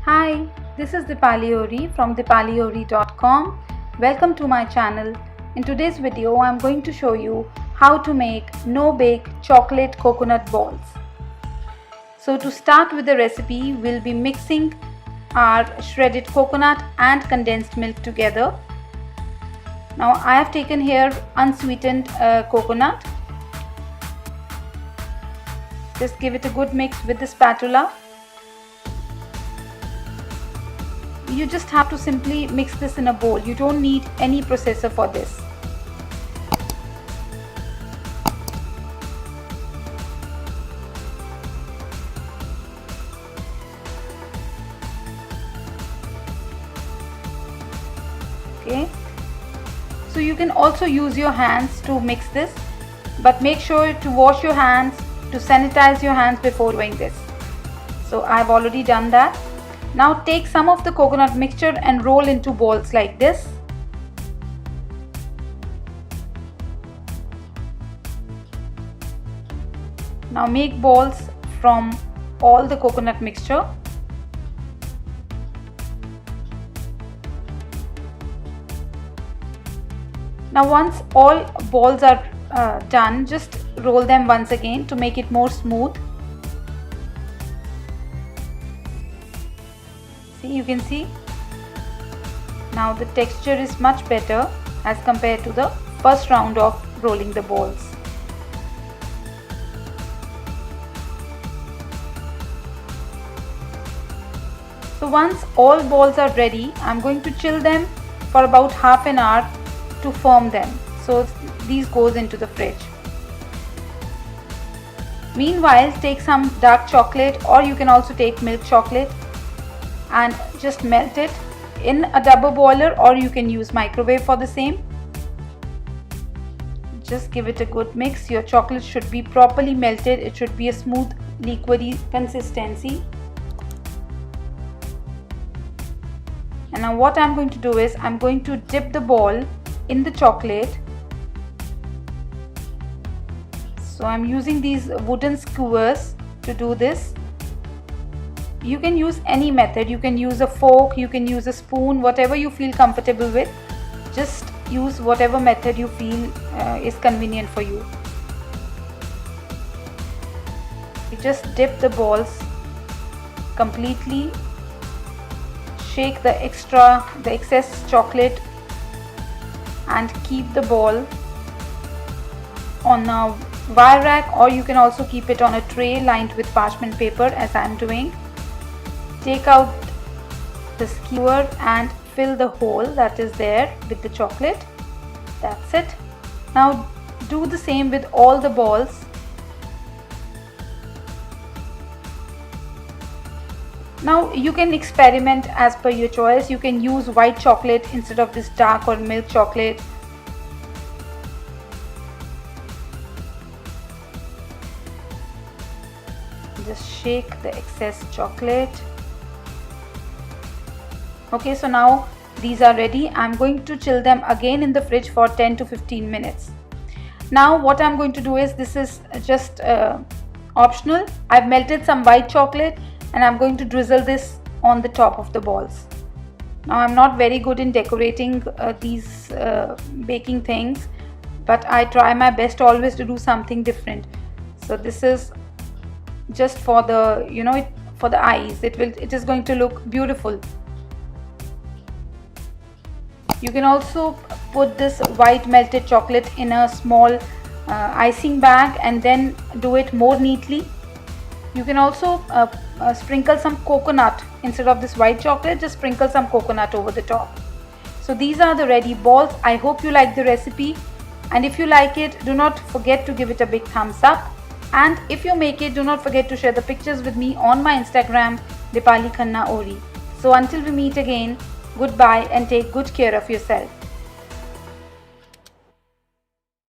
Hi, this is Deepali Ohri from deepaliohri.com. Welcome to my channel. In today's video, I am going to show you how to make no-bake chocolate coconut balls. So to start with the recipe, we'll be mixing our shredded coconut and condensed milk together. Now I have taken here unsweetened coconut. Just give it a good mix with the spatula. You just have to simply mix this in a bowl. You don't need any processor for this. Okay, so you can also use your hands to mix this, but make sure to wash your hands, to sanitize your hands before doing this. So I've already done that. Now take some of the coconut mixture and roll into balls like this. Now make balls from all the coconut mixture. Now once all balls are done, just roll them once again to make it more smooth. See, you can see now the texture is much better as compared to the first round of rolling the balls. So once all balls are ready, I'm going to chill them for about half an hour to firm them. So these goes into the fridge. Meanwhile, take some dark chocolate, or you can also take milk chocolate, and just melt it in a double boiler, or you can use microwave for the same. Just give it a good mix. Your chocolate should be properly melted. It should be a smooth liquidy consistency. And now what I'm going to do is I'm going to dip the ball in the chocolate. So I'm using these wooden skewers to do this. You can use any method. You can use a fork, you can use a spoon, whatever you feel comfortable with. Just use whatever method you feel is convenient for you. You just dip the balls completely, shake the excess chocolate, and keep the ball on a wire rack, or you can also keep it on a tray lined with parchment paper, as I am doing. Take out the skewer and fill the hole that is there with the chocolate. That's it. Now do the same with all the balls. Now you can experiment as per your choice. You can use white chocolate instead of this dark or milk chocolate. Just shake the excess chocolate. Okay, so now these are ready. I'm going to chill them again in the fridge for 10 to 15 minutes. Now what I'm going to do is, this is just optional. I've melted some white chocolate and I'm going to drizzle this on the top of the balls. Now I'm not very good in decorating these baking things, but I try my best always to do something different. So this is just for the, for the eyes. It is going to look beautiful. You can also put this white melted chocolate in a small icing bag and then do it more neatly. You can also sprinkle some coconut instead of this white chocolate. Just sprinkle some coconut over the top. So these are the ready balls. I hope you like the recipe, and if you like it, do not forget to give it a big thumbs up. And if you make it, do not forget to share the pictures with me on my Instagram, Deepali Ohri. So until we meet again, goodbye and take good care of yourself.